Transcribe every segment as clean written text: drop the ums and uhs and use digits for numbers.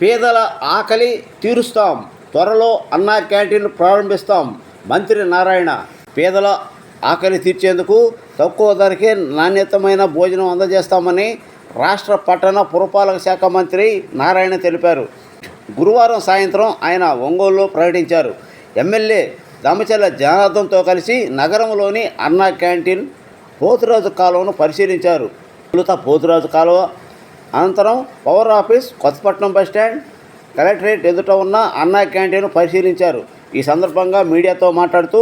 పేదల ఆకలి తీరుస్తాం, త్వరలో అన్నా క్యాంటీన్లు ప్రారంభిస్తాం. మంత్రి నారాయణ. పేదల ఆకలి తీర్చేందుకు తక్కువ ధరకే నాణ్యతమైన భోజనం అందజేస్తామని రాష్ట్ర పట్టణ పురపాలక శాఖ మంత్రి నారాయణ తెలిపారు. గురువారం సాయంత్రం ఆయన ఒంగోలులో ప్రకటించారు. ఎమ్మెల్యే దామచర్ల జనార్దన్తో కలిసి నగరంలోని అన్నా క్యాంటీన్ పోతురాజు కాలువను పరిశీలించారు. తొలుత పోతురాజు కాలువ, అనంతరం power office, Kothapatnam bus stand, collectorate ఎదుట ఉన్న అన్నా క్యాంటీన్ పరిశీలించారు. ఈ సందర్భంగా మీడియాతో మాట్లాడుతూ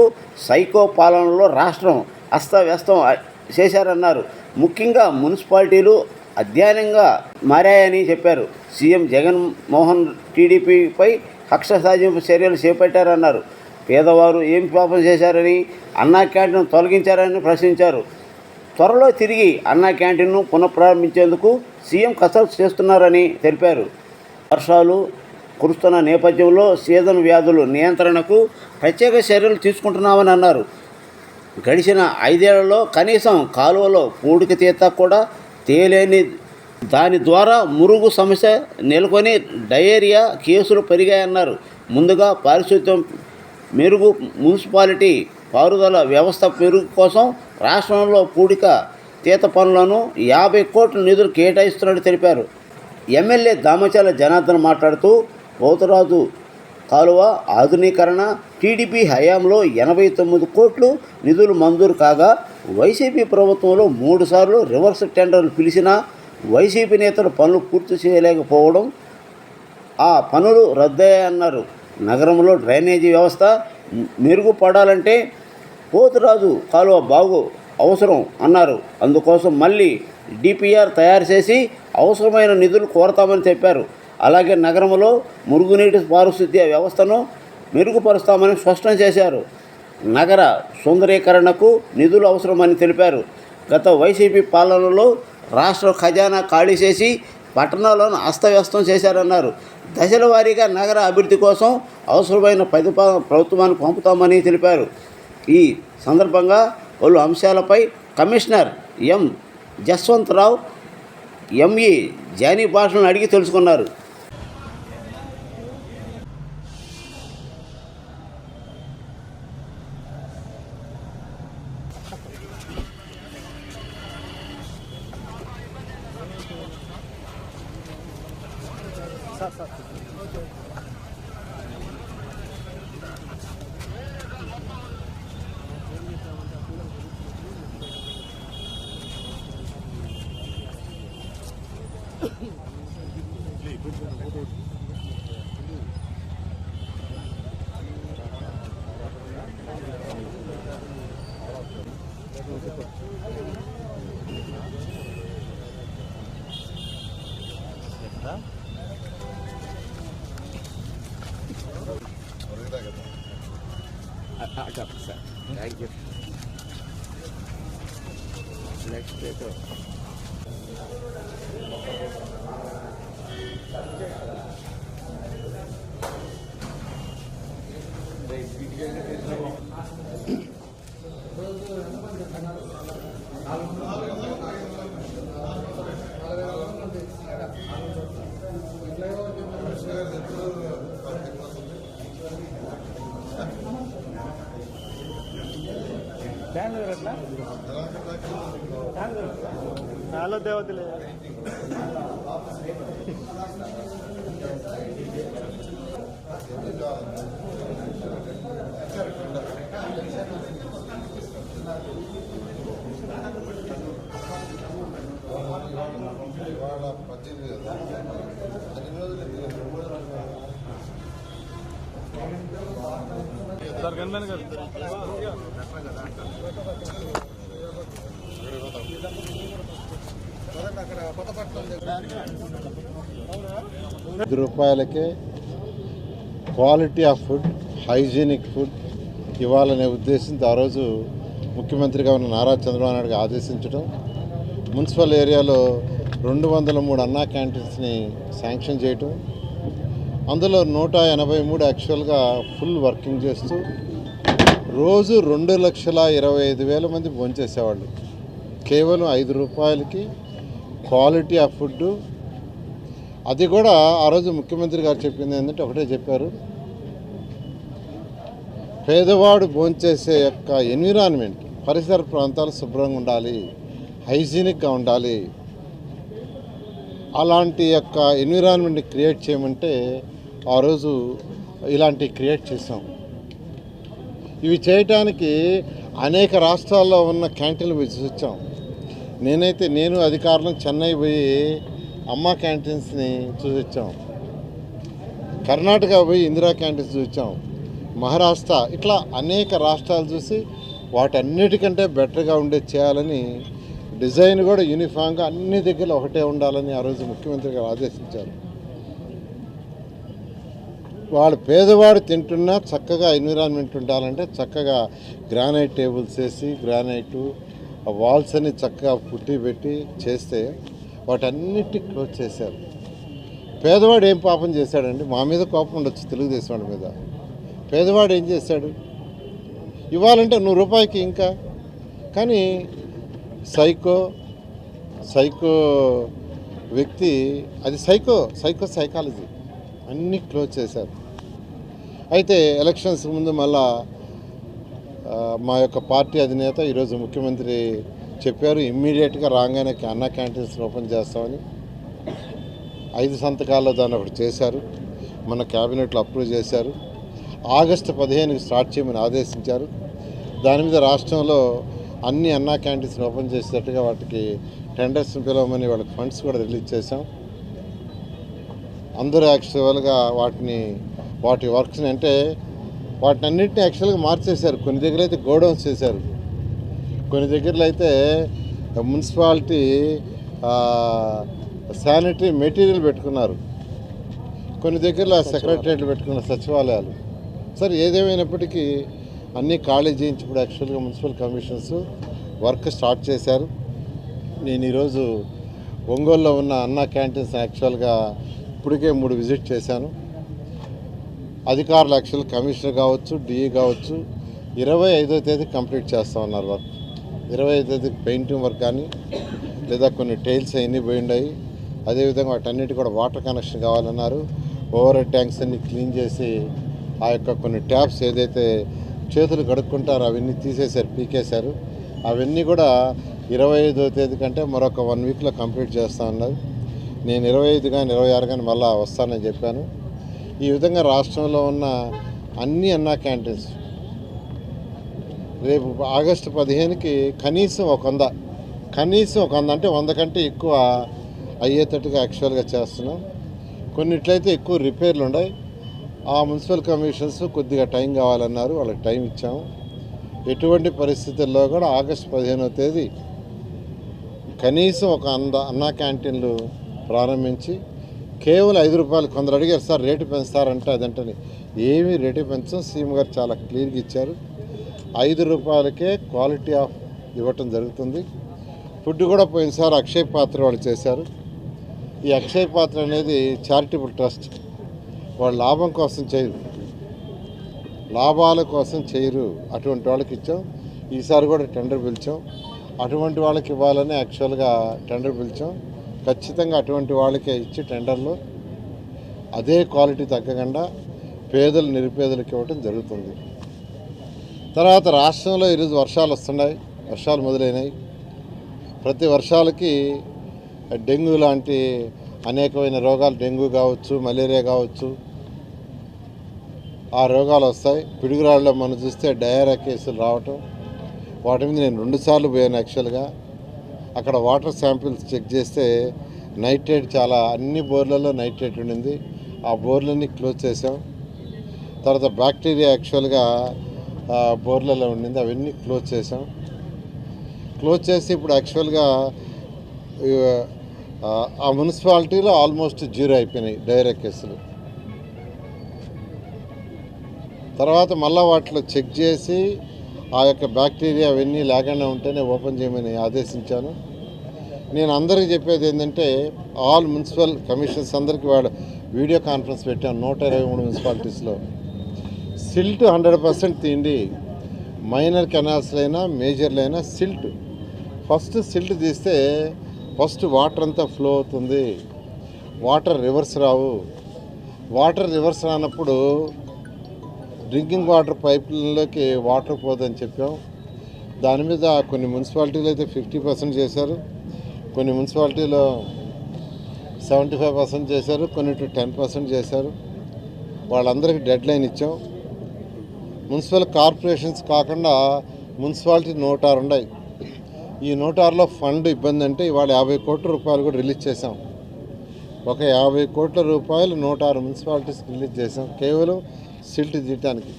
సైకో పాలనలో రాష్ట్రం అస్తవ్యస్తం చేశారన్నారు. ముఖ్యంగా మున్సిపాలిటీలు అధ్యయనంగా మారాయని చెప్పారు. సీఎం జగన్మోహన్ టీడీపీపై కక్ష సాధింపు చర్యలు చేపట్టారన్నారు. పేదవారు ఏం పాపం చేశారని అన్నా క్యాంటీన్ తొలగించారని ప్రశ్నించారు. త్వరలో తిరిగి అన్నా క్యాంటీన్ను పునఃప్రారంభించేందుకు సీఎం కసరత్తు చేస్తున్నారని తెలిపారు. వర్షాలు కురుస్తున్న నేపథ్యంలో సీజన్ వ్యాధుల నియంత్రణకు ప్రత్యేక చర్యలు తీసుకుంటున్నామని అన్నారు. గడిచిన 5 ఏళ్లలో కనీసం కాలువలో పూడిక తీత కూడా తేలేని దాని ద్వారా మురుగు సమస్య నెలకొని డయేరియా కేసులు పెరిగాయన్నారు. ముందుగా పారిశుద్ధ్యం మెరుగు, మున్సిపాలిటీ పారుదల వ్యవస్థ మెరుగు కోసం రాష్ట్రంలో పూడిక తీత పనులను 50 కోట్ల నిధులు కేటాయిస్తున్నట్టు తెలిపారు. ఎమ్మెల్యే దామచర్ల జనార్దన్ మాట్లాడుతూ పోతురాజు కాలువ ఆధునీకరణ టీడీపీ హయాంలో 89 కోట్లు నిధులు మంజూరు కాగా వైసీపీ ప్రభుత్వంలో 3 సార్లు రివర్స్ టెండర్లు పిలిచినా వైసీపీ నేతలు పనులు పూర్తి చేయలేకపోవడం, ఆ పనులు రద్దయ్యాయన్నారు. నగరంలో డ్రైనేజీ వ్యవస్థ మెరుగుపడాలంటే పోతురాజు కాలువ బాగు అవసరం అన్నారు. అందుకోసం మళ్ళీ డిపిఆర్ తయారు చేసి అవసరమైన నిధులు కోరతామని చెప్పారు. అలాగే నగరంలో మురుగునీటి పారిశుద్ధ్య వ్యవస్థను మెరుగుపరుస్తామని స్పష్టం చేశారు. నగర సుందరీకరణకు నిధులు అవసరమని తెలిపారు. గత వైసీపీ పాలనలో రాష్ట్ర ఖజానా ఖాళీ చేసి పట్టణాలను అస్తవ్యస్తం చేశారన్నారు. దశల వారీగా నగర అభివృద్ధి కోసం అవసరమైన ప్రభుత్వానికి పంపుతామని తెలిపారు. ఈ సందర్భంగా పలు అంశాలపై commissioner M Jaswantharao, ME Johnny భాషలను అడిగి తెలుసుకున్నారు. Thank you. Next paper. చాలా దేవతలే రూపాయలకే quality of food, hygienic food ఇవ్వాలనే ఉద్దేశంతో ఆ రోజు ముఖ్యమంత్రిగా ఉన్న నారా చంద్రబాబు నాయుడు ఆదేశించడం, మున్సిపల్ ఏరియాలో 203 అన్నా క్యాంటీన్స్ని శాంక్షన్ చేయటం, అందులో 183 యాక్చువల్గా ఫుల్ వర్కింగ్ చేస్తూ రోజు 2,25,000 మంది భోంచేసేవాళ్ళు. కేవలం 5 రూపాయలకి క్వాలిటీ ఆఫ్ ఫుడ్, అది కూడా ఆ రోజు ముఖ్యమంత్రి గారు చెప్పింది ఏంటంటే ఒకటే చెప్పారు, పేదవాడు భోంచేసే యొక్క ఎన్విరాన్మెంట్ పరిసర ప్రాంతాలు శుభ్రంగా ఉండాలి, హైజీనిక్గా ఉండాలి. అలాంటి యొక్క ఎన్విరాన్మెంట్ని క్రియేట్ చేయమంటే ఆ రోజు ఇలాంటివి క్రియేట్ చేసాం. ఇవి చేయటానికి అనేక రాష్ట్రాల్లో ఉన్న క్యాంటీన్లు చూసాం. నేను అధికారులను చెన్నై పోయి అమ్మ క్యాంటీన్స్ని చూసొచ్చాం, కర్ణాటక పోయి ఇందిరా క్యాంటీన్స్ చూసాం, మహారాష్ట్ర, ఇట్లా అనేక రాష్ట్రాలు చూసి వాటన్నిటికంటే బెటర్గా ఉండేది చేయాలని డిజైన్ కూడా యూనిఫామ్గా అన్ని దగ్గర ఒకటే ఉండాలని ఆ రోజు ముఖ్యమంత్రి గారు ఆదేశించారు. వాడు పేదవాడు తింటున్నా చక్కగా ఎన్విరాన్మెంట్ ఉండాలంటే చక్కగా గ్రానైట్ టేబుల్స్ వేసి గ్రానైటు వాల్స్ అని చక్కగా పుట్టి పెట్టి చేస్తే వాటన్నిటి క్లోజ్ చేశారు. పేదవాడు ఏం పాపం చేశాడండి? మా మీద కోపం ఉండొచ్చు తెలుగుదేశం వాడి మీద. పేదవాడు ఏం చేశాడు? ఇవ్వాలంటే ₹100 ఇంకా. కానీ సైకో వ్యక్తి, అది సైకాలజీ అన్నీ క్లోజ్ చేశారు. అయితే ఎలక్షన్స్ ముందు మళ్ళా మా యొక్క పార్టీ అధినేత ఈరోజు ముఖ్యమంత్రి చెప్పారు, ఇమ్మీడియట్గా రాగానే అన్న క్యాంటీన్స్ ఓపెన్ చేస్తామని. 5 సంతకాల్లో దాన్ని ఒకటి చేశారు, మన క్యాబినెట్లో అప్రూవ్ చేశారు. ఆగస్టు 15కి స్టార్ట్ చేయమని ఆదేశించారు. దాని మీద రాష్ట్రంలో అన్ని అన్నా క్యాంటీన్స్ ఓపెన్ చేసేటట్టుగా వాటికి టెండర్స్ని పిలవమని వాళ్ళకి ఫండ్స్ కూడా రిలీజ్ చేశాం. అందరూ యాక్చువల్గా వాటి వర్క్స్ని అంటే వాటిని అన్నింటినీ యాక్చువల్గా మార్చేశారు. కొన్ని దగ్గర అయితే గోడౌన్స్ చేశారు, కొన్ని దగ్గరలో అయితే మున్సిపాలిటీ శానిటరీ మెటీరియల్ పెట్టుకున్నారు, కొన్ని దగ్గరలో సెక్రటరియట్లు పెట్టుకున్నారు, సచివాలయాలు. సరే, ఏదేమైనప్పటికీ అన్నీ ఖాళీ చేయించి ఇప్పుడు యాక్చువల్గా మున్సిపల్ కమిషన్స్ వర్క్ స్టార్ట్ చేశారు. నేను ఈరోజు ఒంగోలులో ఉన్న అన్నా క్యాంటీన్స్ యాక్చువల్గా ఇప్పటికే 3 విజిట్ చేశాను. అధికారులు యాక్చువల్ కమిషనర్ కావచ్చు, డిఈ కావచ్చు 25వ తేదీ కంప్లీట్ చేస్తామన్నారు వర్క్. 25వ తేదీకి పెయింటింగ్ వర్క్ కానీ లేదా కొన్ని టైల్స్ అవన్నీ పోయి ఉన్నాయి. అదేవిధంగా వాటన్నిటి కూడా వాటర్ కనెక్షన్ కావాలన్నారు. ఓవర్ హెడ్ ట్యాంక్స్ అన్ని క్లీన్ చేసి ఆ యొక్క కొన్ని ట్యాప్స్ ఏదైతే చేతులు కడుక్కుంటారో అవన్నీ తీసేశారు, పీకేశారు. అవన్నీ కూడా 25వ తేదీ కంటే మరొక 1 వీక్లో కంప్లీట్ చేస్తా ఉన్నారు. నేను 25 కానీ 26 కానీ మళ్ళీ వస్తానని చెప్పాను. ఈ విధంగా రాష్ట్రంలో ఉన్న అన్ని అన్నా క్యాంటీన్స్ రేపు ఆగస్టు 15కి కనీసం ఒక 100 అంటే 100 కంటే ఎక్కువ అయ్యేటట్టుగా యాక్చువల్గా చేస్తున్నాం. కొన్నిట్లయితే ఎక్కువ రిపేర్లు ఉన్నాయి. ఆ మున్సిపల్ కమిషన్స్ కొద్దిగా టైం కావాలన్నారు, వాళ్ళకి టైం ఇచ్చాము. ఎటువంటి పరిస్థితుల్లో కూడా ఆగస్టు 15వ తేదీ కనీసం ఒక 100 అన్నా క్యాంటీన్లు ప్రారంభించి కేవలం ₹5. కొందరు అడిగారు, సార్ రేటు పెంచుతారంటే అదంటే ఏమీ రేటు పెంచం. సీఎం గారు చాలా క్లియర్గా ఇచ్చారు, ₹5కే క్వాలిటీ ఆఫ్ ఇవ్వటం జరుగుతుంది. ఫుడ్ కూడా పోయినసారి అక్షయ్ పాత్ర వాళ్ళు చేశారు. ఈ అక్షయ్ పాత్ర అనేది చారిటబుల్ ట్రస్ట్, వాళ్ళు లాభం కోసం చేయరు, లాభాల కోసం చేయరు. అటువంటి వాళ్ళకి ఇచ్చాం. ఈసారి కూడా టెండర్ పిలిచాం, అటువంటి వాళ్ళకి ఇవ్వాలని యాక్చువల్గా టెండర్ పిలిచాం. ఖచ్చితంగా అటువంటి వాళ్ళకే ఇచ్చి టెండర్లో అదే క్వాలిటీ తగ్గకుండా పేదలు నిరుపేదలకు ఇవ్వటం జరుగుతుంది. తర్వాత రాష్ట్రంలో ఈరోజు వర్షాలు వస్తున్నాయి, వర్షాలు మొదలైనాయి. ప్రతి వర్షాలకి డెంగ్యూ లాంటి అనేకమైన రోగాలు, డెంగ్యూ కావచ్చు, మలేరియా కావచ్చు, ఆ రోగాలు వస్తాయి. పిడుగురాళ్ళలో మనం చూస్తే డయేరియా కేసులు రావటం, వాటి మీద నేను 2 సార్లు పోయాను. యాక్చువల్గా అక్కడ వాటర్ శాంపిల్స్ చెక్ చేస్తే నైట్రేట్ చాలా, అన్ని బోర్లలో నైట్రేట్ ఉండింది. ఆ బోర్లన్నీ క్లోజ్ చేసాం. తర్వాత బ్యాక్టీరియా యాక్చువల్గా బోర్లలో ఉండింది, అవన్నీ క్లోజ్ చేసాం. క్లోజ్ చేసి ఇప్పుడు యాక్చువల్గా ఆ మున్సిపాలిటీలో ఆల్మోస్ట్ 0 అయిపోయినాయి డయేరియా కేసులు. తర్వాత మళ్ళీ వాటిలో చెక్ చేసి ఆ యొక్క బ్యాక్టీరియా అవన్నీ లేకుండా ఉంటేనే ఓపెన్ చేయమని ఆదేశించాను. నేను అందరికీ చెప్పేది ఏంటంటే ఆల్ మున్సిపల్ కమిషనర్స్ అందరికీ వీడియో కాన్ఫరెన్స్ పెట్టాను 123 మున్సిపాలిటీస్లో. సిల్ట్ 100% తీయండి, మైనర్ కెనాల్స్లైనా మేజర్లైనా సిల్ట్. ఫస్ట్ సిల్ట్ తీస్తే ఫస్ట్ వాటర్ అంతా ఫ్లో అవుతుంది. వాటర్ రివర్స్ రావు. వాటర్ రివర్స్ రానప్పుడు డ్రింకింగ్ వాటర్ పైప్లైన్లోకి వాటర్ పోదని చెప్పాం. దాని మీద కొన్ని మున్సిపాలిటీలు అయితే 50% చేశారు, కొన్ని మున్సిపాలిటీలో 75% చేశారు, కొన్ని 10% చేశారు. వాళ్ళందరికీ డెడ్ లైన్ ఇచ్చాం. మున్సిపల్ కార్పొరేషన్స్ కాకుండా మున్సిపాలిటీ 106 ఉన్నాయి. ఈ 106లో ఫండ్ ఇబ్బంది అంటే ఇవాళ 50 కోట్ల రూపాయలు కూడా రిలీజ్ చేశాం. ఒక 50 కోట్ల రూపాయలు 106 మున్సిపాలిటీస్కి రిలీజ్ చేశాం కేవలం సిల్ట్ తీయటానికి.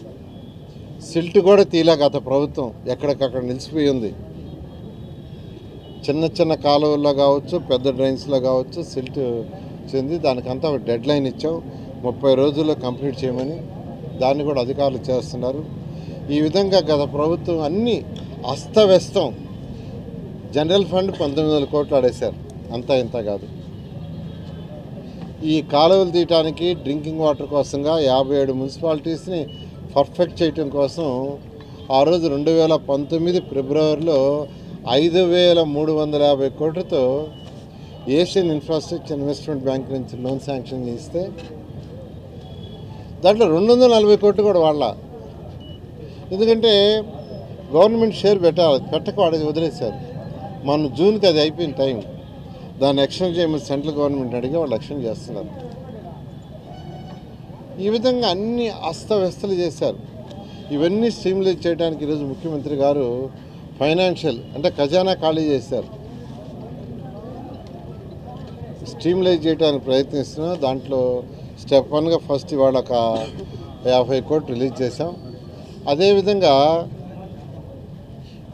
సిల్ట్ కూడా తీలా గత ప్రభుత్వం ఎక్కడికక్కడ నిలిచిపోయి ఉంది. చిన్న చిన్న కాలువల్లో కావచ్చు, పెద్ద డ్రైన్స్లో కావచ్చు సిల్ట్ చెంది దానికంతా ఒక డెడ్ లైన్ ఇచ్చాం. 30 రోజుల్లో కంప్లీట్ చేయమని. దాన్ని కూడా అధికారులు చేస్తున్నారు. ఈ విధంగా గత ప్రభుత్వం అన్నీ అస్తవ్యస్తం. జనరల్ ఫండ్ 1900 కోట్లు ఆడేశారు, అంతా ఇంత కాదు. ఈ కాలువలు తీయటానికి డ్రింకింగ్ వాటర్ కోసంగా 57 మున్సిపాలిటీస్ని పర్ఫెక్ట్ చేయటం కోసం ఆ రోజు 2019 ఫిబ్రవరిలో 5350 కోట్లతో ఏషియన్ ఇన్ఫ్రాస్ట్రక్చర్ ఇన్వెస్ట్మెంట్ బ్యాంక్ నుంచి లోన్ శాంక్షన్ చేస్తే దాంట్లో 240 కోట్లు కూడా వాళ్ళ. ఎందుకంటే గవర్నమెంట్ షేర్ పెట్టక వాడేది వదిలేశారు. మన జూన్కి అది అయిపోయిన టైం. దాన్ని ఎక్స్టెండ్ చేయమని సెంట్రల్ గవర్నమెంట్ అడిగి వాళ్ళు ఎక్స్టెండ్ చేస్తున్నారు. ఈ విధంగా అన్ని అస్తవ్యస్తలు చేశారు. ఇవన్నీ స్ట్రీమ్లైజ్ చేయడానికి ఈరోజు ముఖ్యమంత్రి గారు ఫైనాన్షియల్ అంటే ఖజానా ఖాళీ చేశారు. స్ట్రీమ్లైజ్ చేయడానికి ప్రయత్నిస్తున్నాం. దాంట్లో స్టెప్ 1గా ఫస్ట్ ఇవాళ ఒక 50 కోట్లు రిలీజ్ చేశాం. అదేవిధంగా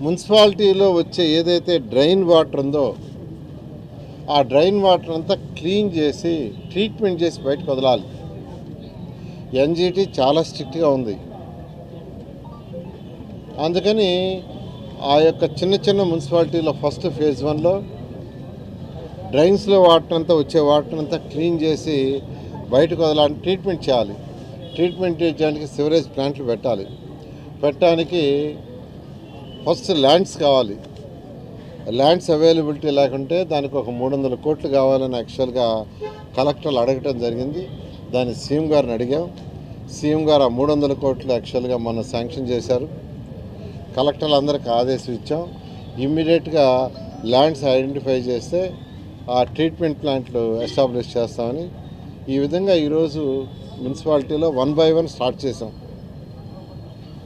మున్సిపాలిటీలో వచ్చే ఏదైతే డ్రైన్ వాటర్ ఉందో ఆ డ్రైన్ వాటర్ అంతా క్లీన్ చేసి ట్రీట్మెంట్ చేసి బయటకు వదలాలి. ఎన్జిటి చాలా స్ట్రిక్ట్గా ఉంది. అందుకని ఆ యొక్క చిన్న చిన్న మున్సిపాలిటీలో ఫస్ట్ ఫేజ్ 1లో డ్రైన్స్లో వాటర్ అంతా వచ్చే వాటర్ అంతా క్లీన్ చేసి బయటకు వదలాలని ట్రీట్మెంట్ చేయాలి. ట్రీట్మెంట్ చేయడానికి సివరేజ్ ప్లాంట్లు పెట్టడానికి ఫస్ట్ ల్యాండ్స్ కావాలి. ల్యాండ్స్ అవైలబిలిటీ లేకుంటే దానికి ఒక 300 కోట్లు కావాలని యాక్చువల్గా కలెక్టర్లు అడగటం జరిగింది. దాన్ని సీఎం గారిని అడిగాం. సీఎం గారు ఆ 300 కోట్లు యాక్చువల్గా మనం శాంక్షన్ చేశారు. కలెక్టర్లు అందరికీ ఆదేశం ఇచ్చాం. ఇమ్మీడియట్గా ల్యాండ్స్ ఐడెంటిఫై చేస్తే ఆ ట్రీట్మెంట్ ప్లాంట్లు ఎస్టాబ్లిష్ చేస్తామని. ఈ విధంగా ఈరోజు మున్సిపాలిటీలో 1 by 1 స్టార్ట్ చేసాం.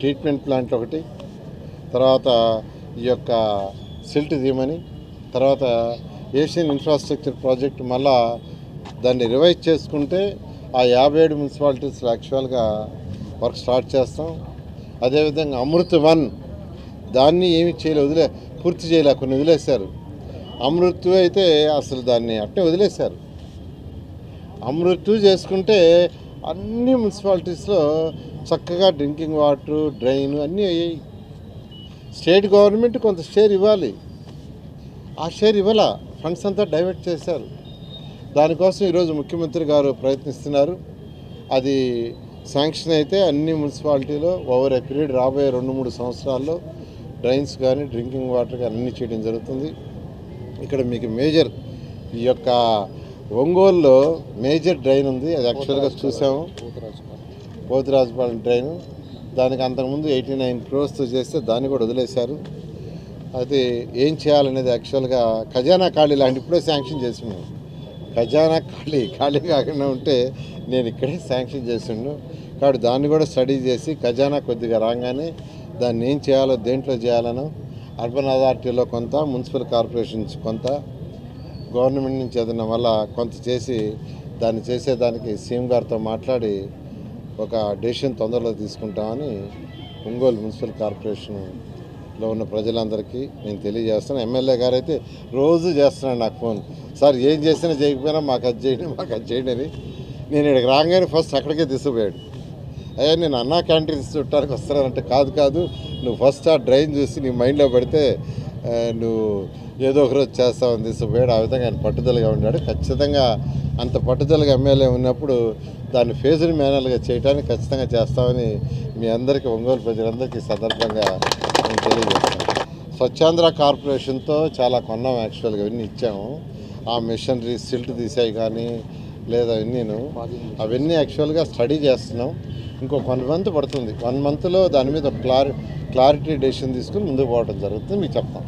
ట్రీట్మెంట్ ప్లాంట్ ఒకటి, తర్వాత ఈ యొక్క సిల్ట్ తీయమని, తర్వాత ఏషియన్ ఇన్ఫ్రాస్ట్రక్చర్ ప్రాజెక్ట్ మళ్ళా దాన్ని రివైజ్ చేసుకుంటే ఆ 57 మున్సిపాలిటీస్లో యాక్చువల్గా వర్క్ స్టార్ట్ చేస్తాం. అదేవిధంగా అమృత్ 1 దాన్ని ఏమి పూర్తి చేయలే, కొన్ని వదిలేశారు. అమృత్ 2 అయితే అసలు దాన్ని అట్నే వదిలేశారు. అమృత్ 2 చేసుకుంటే అన్ని మున్సిపాలిటీస్లో చక్కగా డ్రింకింగ్ వాటర్, డ్రైన్ అన్నీ అయ్యాయి. స్టేట్ గవర్నమెంట్ కొంత షేర్ ఇవ్వాలి, ఆ షేర్ ఇవ్వాల. ఫండ్స్ అంతా డైవర్ట్ చేశారు. దానికోసం ఈరోజు ముఖ్యమంత్రి గారు ప్రయత్నిస్తున్నారు. అది శాంక్షన్ అయితే అన్ని మున్సిపాలిటీలో ఓవర్ ఏ పీరియడ్ రాబోయే 2-3 సంవత్సరాల్లో డ్రైన్స్ కానీ డ్రింకింగ్ వాటర్ కానీ అన్నీ చేయడం జరుగుతుంది. ఇక్కడ మీకు మేజర్ ఈ యొక్క ఒంగోలులో మేజర్ డ్రైన్ ఉంది. అది యాక్చువల్గా చూసాము, పోతురాజుపాలెం డ్రైన్. దానికి అంతకుముందు 89 crores చేస్తే దాన్ని కూడా వదిలేశారు. అది ఏం చేయాలనేది యాక్చువల్గా ఖజానా ఖాళీ లాంటి ఇప్పుడే శాంక్షన్ చేస్తున్నాం. ఖజానా ఖాళీ కాకుండా ఉంటే నేను ఇక్కడే శాంక్షన్ చేసిండు. కాబట్టి దాన్ని కూడా స్టడీ చేసి ఖజానా కొద్దిగా రాగానే దాన్ని ఏం చేయాలో, దేంట్లో చేయాలనో అర్బన్ అథారిటీలో కొంత, మున్సిపల్ కార్పొరేషన్స్ కొంత, గవర్నమెంట్ నుంచి ఏదైనా వల్ల కొంత చేసి దాన్ని చేసేదానికి సీఎం గారితో మాట్లాడి ఒక డెసిషన్ తొందరలో తీసుకుంటామని ఒంగోలు మున్సిపల్ కార్పొరేషన్లో ఉన్న ప్రజలందరికీ నేను తెలియజేస్తాను. ఎమ్మెల్యే గారు అయితే రోజు చేస్తున్నాడు నాకు ఫోన్, సార్ ఏం చేసినా చేయకపోయినా మాకు అది చేయండి అని. నేను ఇక్కడికి రాగానే ఫస్ట్ అక్కడికే తీసుకుపోయాడు. అయ్యా నేను అన్నా క్యాంటీన్స్ చుట్టానికి వస్తున్నానంటే, కాదు నువ్వు ఫస్ట్ ఆ డ్రైన్ చూసి నీ మైండ్లో పడితే నువ్వు ఏదో ఒక రోజు చేస్తామని తీసుకుపోయాడు. ఆ విధంగా ఆయన పట్టుదలగా ఉన్నాడు. ఖచ్చితంగా అంత పట్టుదలగా ఎమ్మెల్యే ఉన్నప్పుడు దాన్ని ఫేజ్డ్ మేనర్గా చేయడానికి ఖచ్చితంగా చేస్తామని మీ అందరికీ, ఒంగోలు ప్రజలందరికీ సందర్భంగా నేను తెలియజేస్తాను. స్వచ్ఛాంధ్ర కార్పొరేషన్తో చాలా కొన్నాం యాక్చువల్గా, ఇవన్నీ ఇచ్చాము. ఆ మిషనరీ సిల్ట్ తీసాయి కానీ లేదా అవన్నీ యాక్చువల్గా స్టడీ చేస్తున్నాం. ఇంకో 1 మంత్ పడుతుంది. 1 మంత్లో దాని మీద క్లారిటీ డెసిషన్ తీసుకుని ముందుకు పోవడం జరుగుతుంది. మీకు చెప్తాం.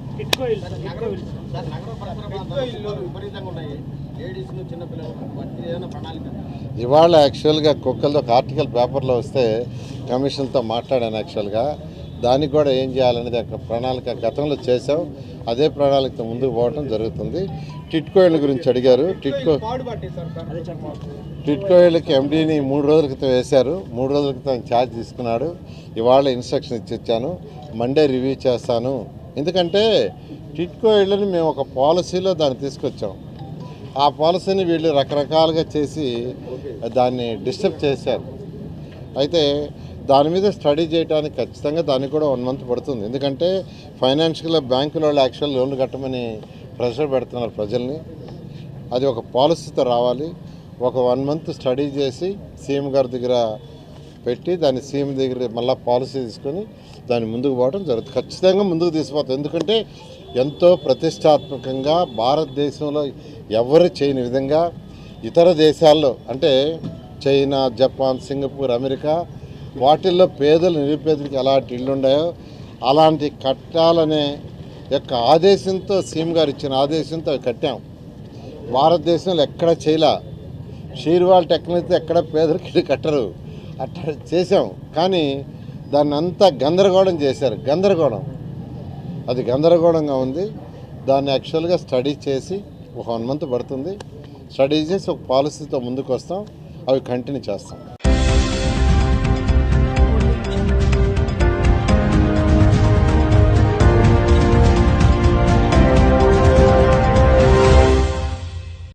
ఇవాళ యాక్చువల్గా కుక్కలతో ఒక ఆర్టికల్ పేపర్లో వస్తే కమిషన్తో మాట్లాడాను. యాక్చువల్గా దానికి కూడా ఏం చేయాలనేది ఒక ప్రణాళిక గతంలో చేసాం. అదే ప్రణాళికతో ముందుకు పోవడం జరుగుతుంది. టిట్కోయిల గురించి అడిగారు. టిట్కోయిలకి ఎండీని 3 రోజుల క్రితం వేశారు. 3 రోజుల క్రితం ఛార్జ్ తీసుకున్నాడు. ఇవాళ ఇన్స్ట్రక్షన్ ఇచ్చాను. మండే రివ్యూ చేస్తాను. ఎందుకంటే టిట్కోయిళ్ళని మేము ఒక పాలసీలో దాన్ని తీసుకొచ్చాం. ఆ పాలసీని వీళ్ళు రకరకాలుగా చేసి దాన్ని డిస్టర్బ్ చేశారు. అయితే దాని మీద స్టడీ చేయడానికి ఖచ్చితంగా దానికి కూడా 1 మంత్ పడుతుంది. ఎందుకంటే ఫైనాన్షియల్గా బ్యాంకుల వాళ్ళు యాక్చువల్ లోన్లు కట్టమని ప్రెషర్ పెడుతున్నారు ప్రజల్ని. అది ఒక పాలసీతో రావాలి. ఒక 1 మంత్ స్టడీ చేసి సీఎం గారి దగ్గర పెట్టి దాన్ని సీఎం దగ్గర మళ్ళీ పాలసీ తీసుకొని దాన్ని ముందుకు పోవడం జరుగుతుంది. ఖచ్చితంగా ముందుకు తీసుకుపోతాం. ఎందుకంటే ఎంతో ప్రతిష్టాత్మకంగా భారతదేశంలో ఎవరు చేయని విధంగా ఇతర దేశాల్లో అంటే చైనా, జపాన్, సింగపూర్, అమెరికా వాటిల్లో పేదలు నిరుపేదలకు ఎలాంటి ఇళ్ళు ఉన్నాయో అలాంటి కట్టాలనే యొక్క ఆదేశంతో సీఎం గారు ఇచ్చిన ఆదేశంతో అవి కట్టాం. భారతదేశంలో ఎక్కడ చేయలే. షీర్వాల్ టెక్నాలజీతో ఎక్కడ పేదలకు ఇల్లు కట్టరు. అట్లా చేసాం. కానీ దాన్ని అంతా గందరగోళం చేశారు. అది గందరగోళంగా ఉంది. దాన్ని యాక్చువల్గా స్టడీ చేసి ఒక 1 మంత్ పడుతుంది. స్టడీ చేసి ఒక పాలసీతో ముందుకు వస్తాం. అవి కంటిన్యూ చేస్తాం.